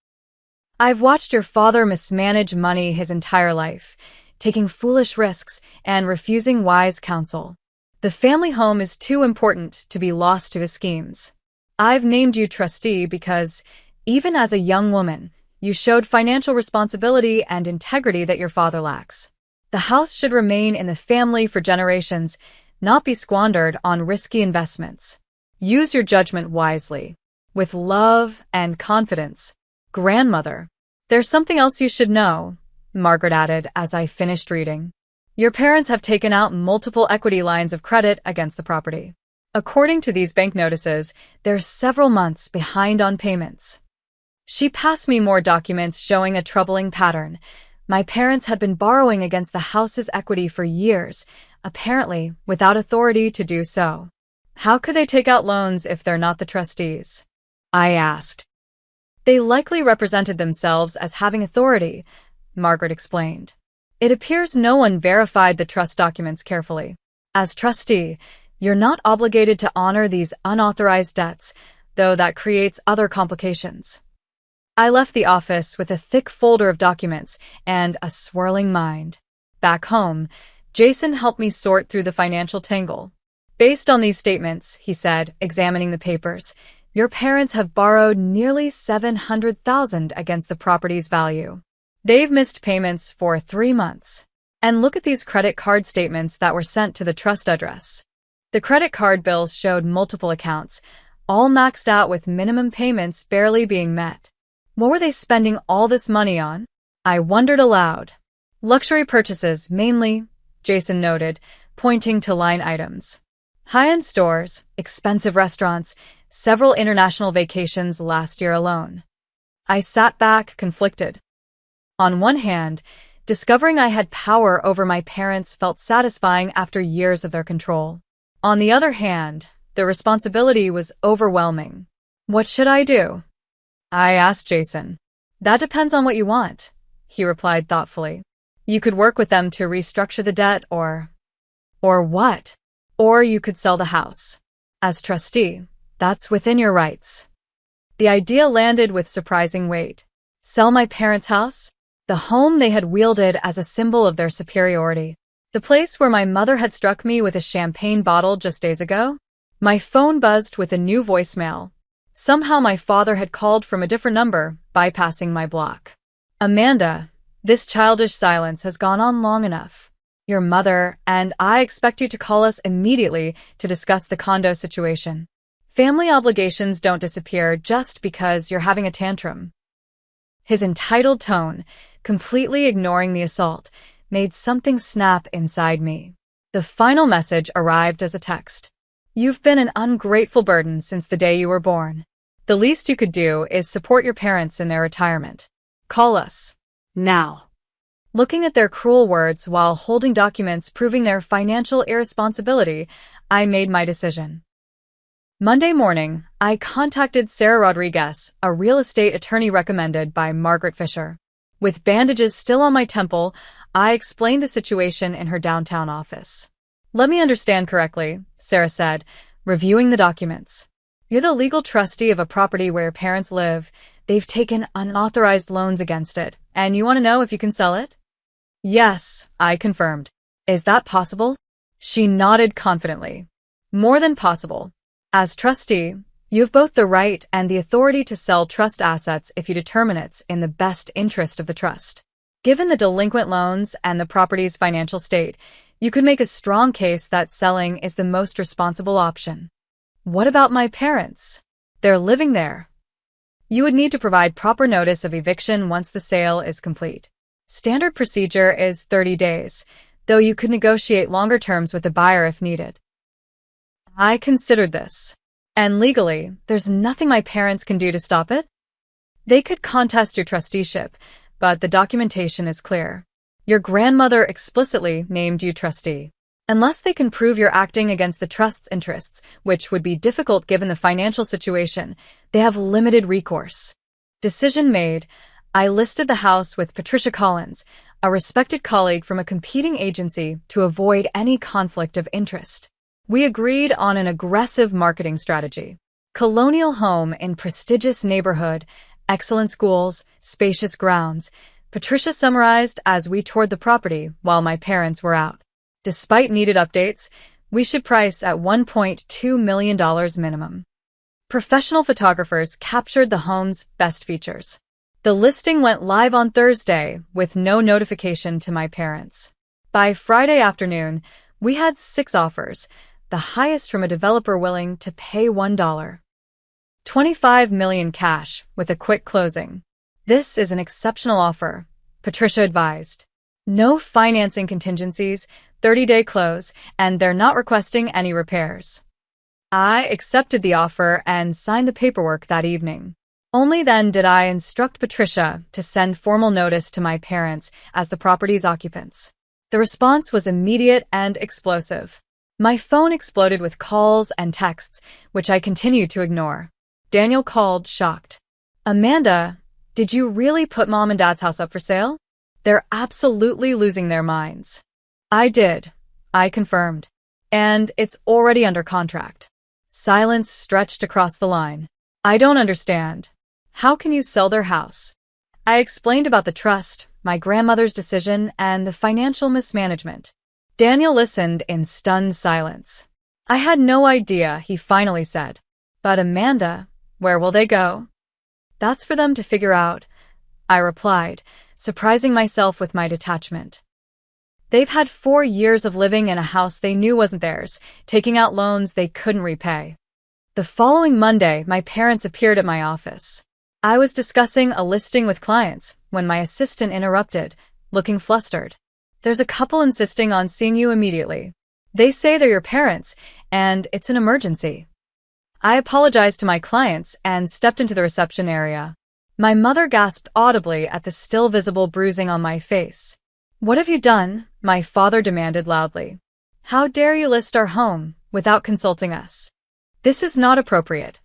I've watched your father mismanage money his entire life, taking foolish risks and refusing wise counsel. The family home is too important to be lost to his schemes. I've named you trustee because, even as a young woman, you showed financial responsibility and integrity that your father lacks. The house should remain in the family for generations, not be squandered on risky investments. Use your judgment wisely. With love and confidence, Grandmother." "There's something else you should know," Margaret added as I finished reading. "Your parents have taken out multiple equity lines of credit against the property. According to these bank notices, they're several months behind on payments." She passed me more documents showing a troubling pattern. My parents had been borrowing against the house's equity for years, apparently without authority to do so. "How could they take out loans if they're not the trustees?" I asked. "They likely represented themselves as having authority," Margaret explained. "It appears no one verified the trust documents carefully. As trustee, you're not obligated to honor these unauthorized debts, though that creates other complications." I left the office with a thick folder of documents and a swirling mind. Back home, Jason helped me sort through the financial tangle. "Based on these statements," he said, examining the papers, "your parents have borrowed nearly $700,000 against the property's value. They've missed payments for 3 months. And look at these credit card statements that were sent to the trust address." The credit card bills showed multiple accounts, all maxed out with minimum payments barely being met. What were they spending all this money on? I wondered aloud. "Luxury purchases, mainly," Jason noted, pointing to line items. "High-end stores, expensive restaurants, several international vacations last year alone." I sat back, conflicted. On one hand, discovering I had power over my parents felt satisfying after years of their control. On the other hand, the responsibility was overwhelming. What should I do? I asked Jason. "That depends on what you want," he replied thoughtfully. "You could work with them to restructure the debt or what? Or you could sell the house. As trustee, that's within your rights." The idea landed with surprising weight. Sell my parents' house? The home they had wielded as a symbol of their superiority. The place where my mother had struck me with a champagne bottle just days ago? My phone buzzed with a new voicemail. Somehow my father had called from a different number, bypassing my block. "Amanda, this childish silence has gone on long enough. Your mother and I expect you to call us immediately to discuss the condo situation. Family obligations don't disappear just because you're having a tantrum." His entitled tone, completely ignoring the assault, made something snap inside me. The final message arrived as a text. "You've been an ungrateful burden since the day you were born. The least you could do is support your parents in their retirement. Call us. Now." Looking at their cruel words while holding documents proving their financial irresponsibility, I made my decision. Monday morning, I contacted Sarah Rodriguez, a real estate attorney recommended by Margaret Fisher. With bandages still on my temple, I explained the situation in her downtown office. "Let me understand correctly," Sarah said, reviewing the documents. "You're the legal trustee of a property where your parents live. They've taken unauthorized loans against it, and you want to know if you can sell it?" "Yes," I confirmed. "Is that possible?" She nodded confidently. "More than possible. As trustee, you have both the right and the authority to sell trust assets if you determine it's in the best interest of the trust. Given the delinquent loans and the property's financial state, you could make a strong case that selling is the most responsible option." "What about my parents? They're living there." "You would need to provide proper notice of eviction once the sale is complete. Standard procedure is 30 days, though you could negotiate longer terms with the buyer if needed." I considered this. "And legally, there's nothing my parents can do to stop it?" "They could contest your trusteeship, but the documentation is clear. Your grandmother explicitly named you trustee. Unless they can prove you're acting against the trust's interests, which would be difficult given the financial situation, they have limited recourse." Decision made. I listed the house with Patricia Collins, a respected colleague from a competing agency, to avoid any conflict of interest. We agreed on an aggressive marketing strategy. Colonial home in prestigious neighborhood, excellent schools, spacious grounds, Patricia summarized as we toured the property while my parents were out. Despite needed updates, we should price at $1.2 million minimum. Professional photographers captured the home's best features. The listing went live on Thursday with no notification to my parents. By Friday afternoon, we had 6 offers, the highest from a developer willing to pay $1.25 million cash with a quick closing. "This is an exceptional offer," Patricia advised. "No financing contingencies, 30-day close, and they're not requesting any repairs." I accepted the offer and signed the paperwork that evening. Only then did I instruct Patricia to send formal notice to my parents as the property's occupants. The response was immediate and explosive. My phone exploded with calls and texts, which I continued to ignore. Daniel called, shocked. "Amanda, did you really put Mom and Dad's house up for sale? They're absolutely losing their minds." "I did," I confirmed. "And it's already under contract." Silence stretched across the line. "I don't understand. How can you sell their house?" I explained about the trust, my grandmother's decision, and the financial mismanagement. Daniel listened in stunned silence. "I had no idea," he finally said. "But Amanda, where will they go?" "That's for them to figure out," I replied, surprising myself with my detachment. "They've had 4 years of living in a house they knew wasn't theirs, taking out loans they couldn't repay." The following Monday, my parents appeared at my office. I was discussing a listing with clients when my assistant interrupted, looking flustered. "There's a couple insisting on seeing you immediately. They say they're your parents, and it's an emergency." I apologized to my clients and stepped into the reception area. My mother gasped audibly at the still visible bruising on my face. "What have you done?" my father demanded loudly. "How dare you list our home without consulting us?" "This is not appropriate,"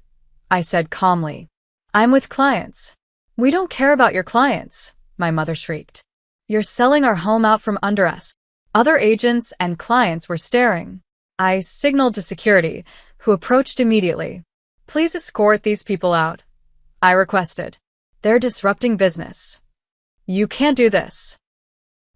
I said calmly. "I'm with clients." "We don't care about your clients," my mother shrieked. "You're selling our home out from under us." Other agents and clients were staring. I signaled to security, who approached immediately. "Please escort these people out," I requested. "They're disrupting business." "You can't do this,"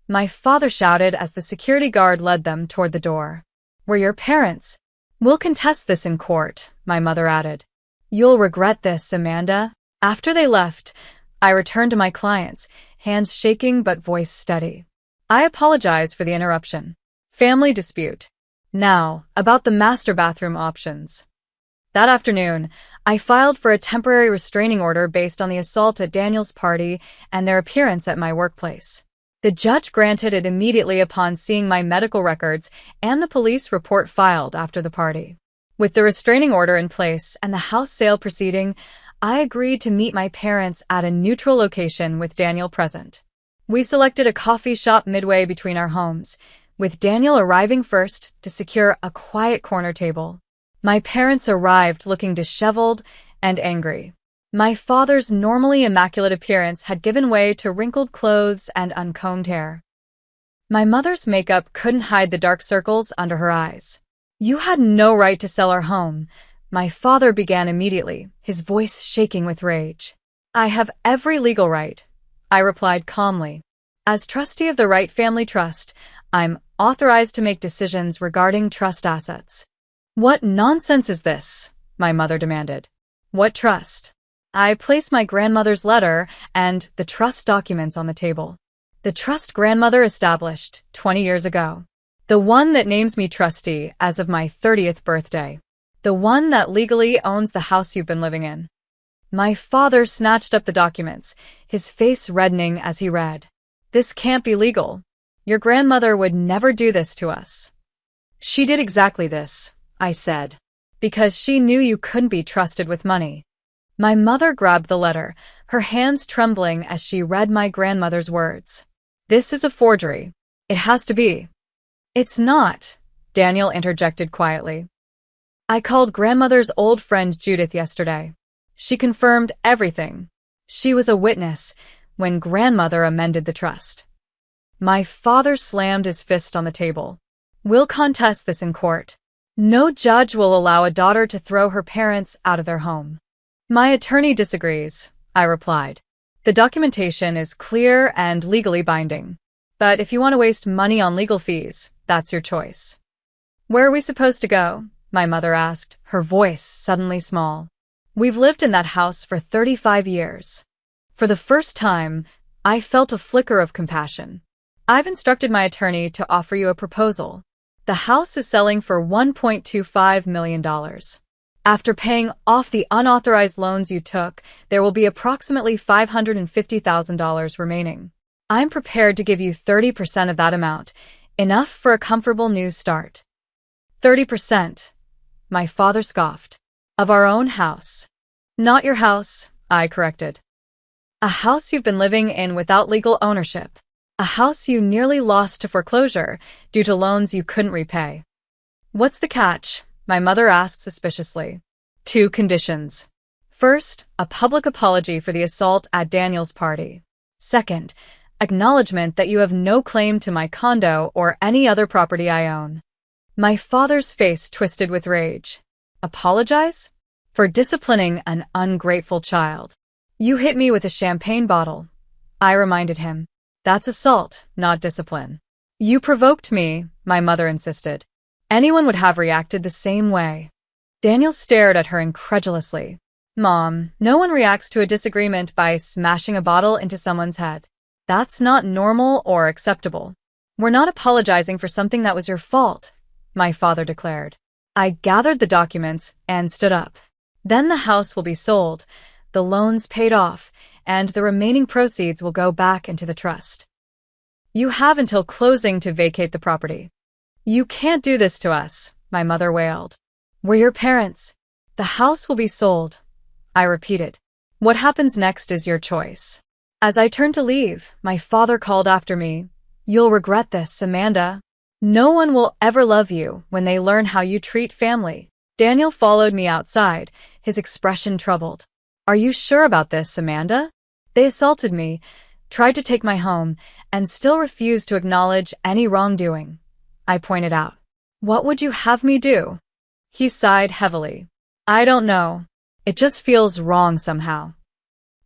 my father shouted as the security guard led them toward the door. "We're your parents." "We'll contest this in court," my mother added. "You'll regret this, Amanda." After they left, I returned to my clients, hands shaking but voice steady. "I apologize for the interruption. Family dispute. Now, about the master bathroom options." That afternoon, I filed for a temporary restraining order based on the assault at Daniel's party and their appearance at my workplace. The judge granted it immediately upon seeing my medical records and the police report filed after the party. With the restraining order in place and the house sale proceeding, I agreed to meet my parents at a neutral location with Daniel present. We selected a coffee shop midway between our homes, with Daniel arriving first to secure a quiet corner table. My parents arrived looking disheveled and angry. My father's normally immaculate appearance had given way to wrinkled clothes and uncombed hair. My mother's makeup couldn't hide the dark circles under her eyes. "You had no right to sell our home," my father began immediately, his voice shaking with rage. "I have every legal right," I replied calmly. "As trustee of the Wright Family Trust, I'm authorized to make decisions regarding trust assets." "What nonsense is this?" my mother demanded. "What trust?" I placed my grandmother's letter and the trust documents on the table. The trust grandmother established 20 years ago. The one that names me trustee as of my 30th birthday. The one that legally owns the house you've been living in. My father snatched up the documents, his face reddening as he read. "This can't be legal. Your grandmother would never do this to us." "She did exactly this," I said, "because she knew you couldn't be trusted with money." My mother grabbed the letter, her hands trembling as she read my grandmother's words. "This is a forgery. It has to be." "It's not," Daniel interjected quietly. "I called grandmother's old friend Judith yesterday. She confirmed everything. She was a witness when grandmother amended the trust." My father slammed his fist on the table. "We'll contest this in court. No judge will allow a daughter to throw her parents out of their home." "My attorney disagrees," I replied. "The documentation is clear and legally binding. But if you want to waste money on legal fees, that's your choice." "Where are we supposed to go?" my mother asked, her voice suddenly small. "We've lived in that house for 35 years. For the first time, I felt a flicker of compassion. "I've instructed my attorney to offer you a proposal. The house is selling for $1.25 million. After paying off the unauthorized loans you took, there will be approximately $550,000 remaining. I'm prepared to give you 30% of that amount, enough for a comfortable new start." 30%, my father scoffed. "Of our own house." "Not your house," I corrected. "A house you've been living in without legal ownership. A house you nearly lost to foreclosure due to loans you couldn't repay." "What's the catch?" my mother asked suspiciously. "Two conditions. First, a public apology for the assault at Daniel's party. Second, acknowledgement that you have no claim to my condo or any other property I own." My father's face twisted with rage. "Apologize? For disciplining an ungrateful child." "You hit me with a champagne bottle," I reminded him. "That's assault, not discipline." "You provoked me," my mother insisted. "Anyone would have reacted the same way." Daniel stared at her incredulously. "Mom, no one reacts to a disagreement by smashing a bottle into someone's head. That's not normal or acceptable." "We're not apologizing for something that was your fault," my father declared. I gathered the documents and stood up. "Then the house will be sold, the loans paid off, and the remaining proceeds will go back into the trust. You have until closing to vacate the property." "You can't do this to us," my mother wailed. "We're your parents. The house will be sold," I repeated. "What happens next is your choice." As I turned to leave, my father called after me, "You'll regret this, Amanda. No one will ever love you when they learn how you treat family." Daniel followed me outside, his expression troubled. "Are you sure about this, Amanda? They assaulted me, tried to take my home, and still refused to acknowledge any wrongdoing," I pointed out. "What would you have me do?" He sighed heavily. "I don't know. It just feels wrong somehow."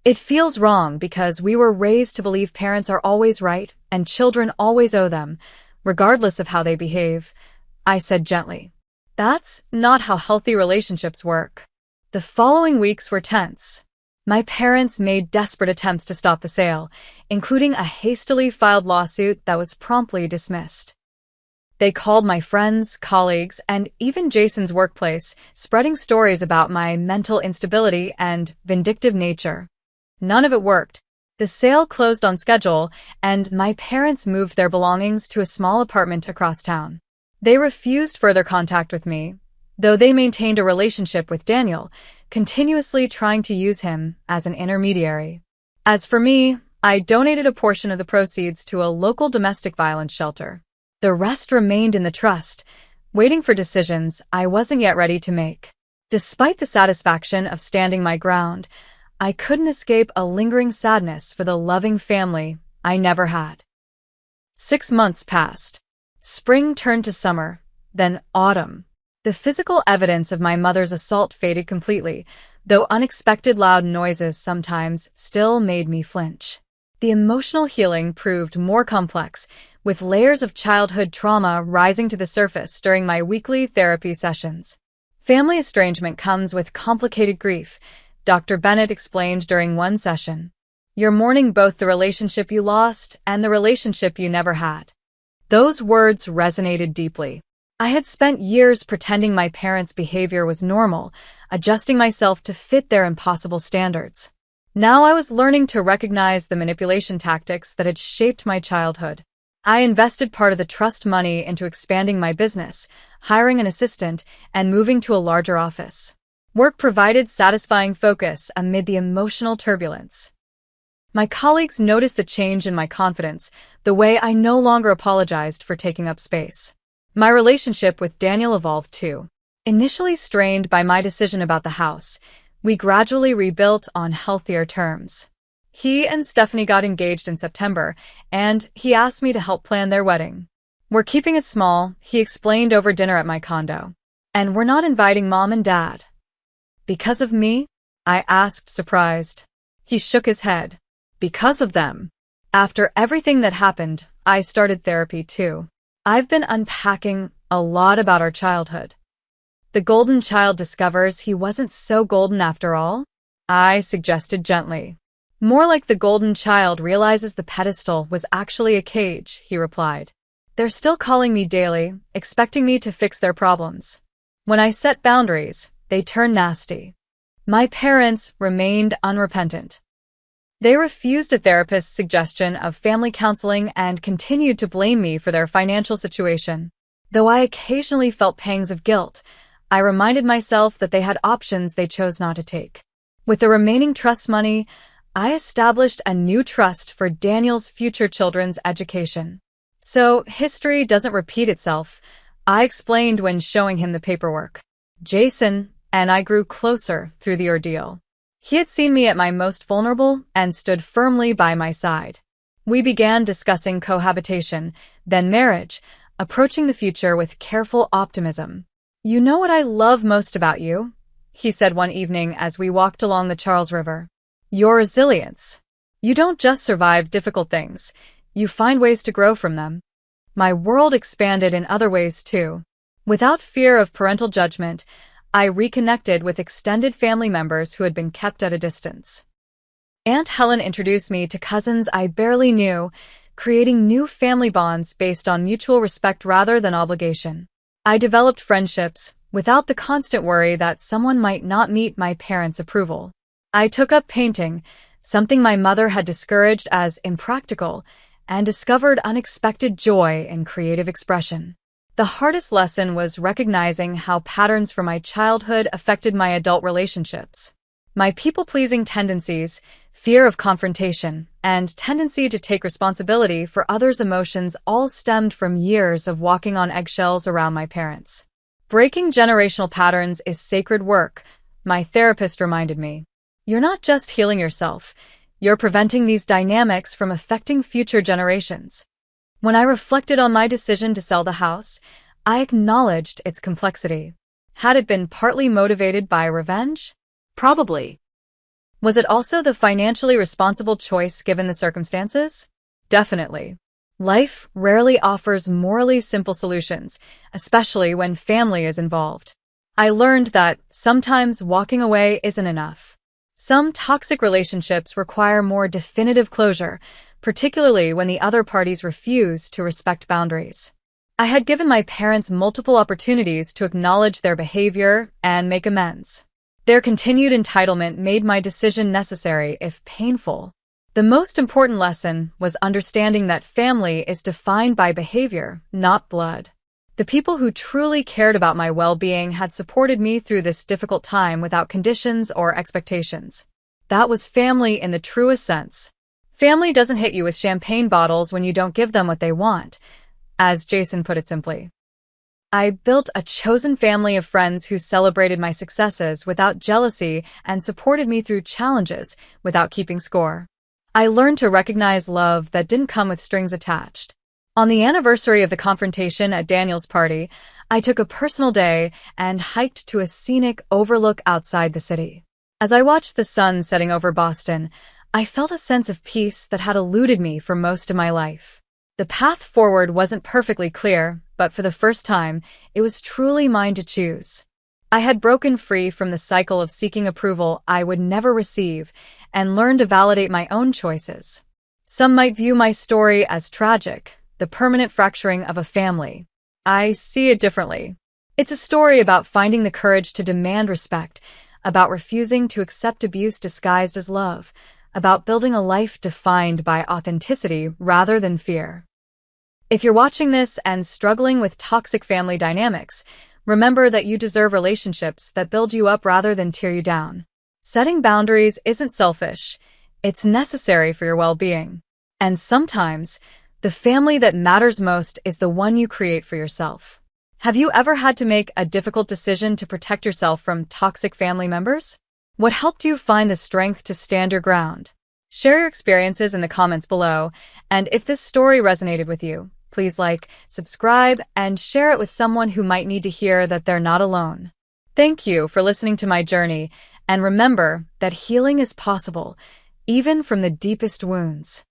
"It feels wrong because we were raised to believe parents are always right and children always owe them, regardless of how they behave," I said gently. "That's not how healthy relationships work." The following weeks were tense. My parents made desperate attempts to stop the sale, including a hastily filed lawsuit that was promptly dismissed. They called my friends, colleagues, and even Jason's workplace, spreading stories about my mental instability and vindictive nature. None of it worked. The sale closed on schedule, and my parents moved their belongings to a small apartment across town. They refused further contact with me, though they maintained a relationship with Daniel, continuously trying to use him as an intermediary. As for me, I donated a portion of the proceeds to a local domestic violence shelter. The rest remained in the trust, waiting for decisions I wasn't yet ready to make. Despite the satisfaction of standing my ground, I couldn't escape a lingering sadness for the loving family I never had. 6 months passed. Spring turned to summer, then autumn. The physical evidence of my mother's assault faded completely, though unexpected loud noises sometimes still made me flinch. The emotional healing proved more complex, with layers of childhood trauma rising to the surface during my weekly therapy sessions. Family estrangement comes with complicated grief, Dr. Bennett explained during one session. You're mourning both the relationship you lost and the relationship you never had. Those words resonated deeply. I had spent years pretending my parents' behavior was normal, adjusting myself to fit their impossible standards. Now I was learning to recognize the manipulation tactics that had shaped my childhood. I invested part of the trust money into expanding my business, hiring an assistant, and moving to a larger office. Work provided satisfying focus amid the emotional turbulence. My colleagues noticed the change in my confidence, the way I no longer apologized for taking up space. My relationship with Daniel evolved too. Initially strained by my decision about the house, we gradually rebuilt on healthier terms. He and Stephanie got engaged in September, and he asked me to help plan their wedding. We're keeping it small, he explained over dinner at my condo. And we're not inviting Mom and Dad. Because of me? I asked, surprised. He shook his head. Because of them. After everything that happened, I started therapy too. I've been unpacking a lot about our childhood. The golden child discovers he wasn't so golden after all, I suggested gently. More like the golden child realizes the pedestal was actually a cage, he replied. They're still calling me daily, expecting me to fix their problems. When I set boundaries, they turn nasty. My parents remained unrepentant. They refused a therapist's suggestion of family counseling and continued to blame me for their financial situation. Though I occasionally felt pangs of guilt, I reminded myself that they had options they chose not to take. With the remaining trust money, I established a new trust for Daniel's future children's education. So history doesn't repeat itself, I explained when showing him the paperwork. Jason and I grew closer through the ordeal. He had seen me at my most vulnerable and stood firmly by my side. We began discussing cohabitation, then marriage, approaching the future with careful optimism. You know what I love most about you? He said one evening as we walked along the Charles River. Your resilience. You don't just survive difficult things, you find ways to grow from them. My world expanded in other ways too. Without fear of parental judgment, I reconnected with extended family members who had been kept at a distance. Aunt Helen introduced me to cousins I barely knew, creating new family bonds based on mutual respect rather than obligation. I developed friendships without the constant worry that someone might not meet my parents' approval. I took up painting, something my mother had discouraged as impractical, and discovered unexpected joy in creative expression. The hardest lesson was recognizing how patterns from my childhood affected my adult relationships. My people-pleasing tendencies, fear of confrontation, and tendency to take responsibility for others' emotions all stemmed from years of walking on eggshells around my parents. Breaking generational patterns is sacred work, my therapist reminded me. You're not just healing yourself, you're preventing these dynamics from affecting future generations. When I reflected on my decision to sell the house, I acknowledged its complexity. Had it been partly motivated by revenge? Probably. Was it also the financially responsible choice given the circumstances? Definitely. Life rarely offers morally simple solutions, especially when family is involved. I learned that sometimes walking away isn't enough. Some toxic relationships require more definitive closure, particularly when the other parties refuse to respect boundaries. I had given my parents multiple opportunities to acknowledge their behavior and make amends. Their continued entitlement made my decision necessary, if painful. The most important lesson was understanding that family is defined by behavior, not blood. The people who truly cared about my well-being had supported me through this difficult time without conditions or expectations. That was family in the truest sense. Family doesn't hit you with champagne bottles when you don't give them what they want, as Jason put it simply. I built a chosen family of friends who celebrated my successes without jealousy and supported me through challenges without keeping score. I learned to recognize love that didn't come with strings attached. On the anniversary of the confrontation at Daniel's party, I took a personal day and hiked to a scenic overlook outside the city. As I watched the sun setting over Boston, I felt a sense of peace that had eluded me for most of my life. The path forward wasn't perfectly clear, but for the first time, it was truly mine to choose. I had broken free from the cycle of seeking approval I would never receive and learned to validate my own choices. Some might view my story as tragic, the permanent fracturing of a family. I see it differently. It's a story about finding the courage to demand respect, about refusing to accept abuse disguised as love, about building a life defined by authenticity rather than fear. If you're watching this and struggling with toxic family dynamics, remember that you deserve relationships that build you up rather than tear you down. Setting boundaries isn't selfish, it's necessary for your well-being. And sometimes, the family that matters most is the one you create for yourself. Have you ever had to make a difficult decision to protect yourself from toxic family members? What helped you find the strength to stand your ground? Share your experiences in the comments below, and if this story resonated with you, please like, subscribe, and share it with someone who might need to hear that they're not alone. Thank you for listening to my journey, and remember that healing is possible, even from the deepest wounds.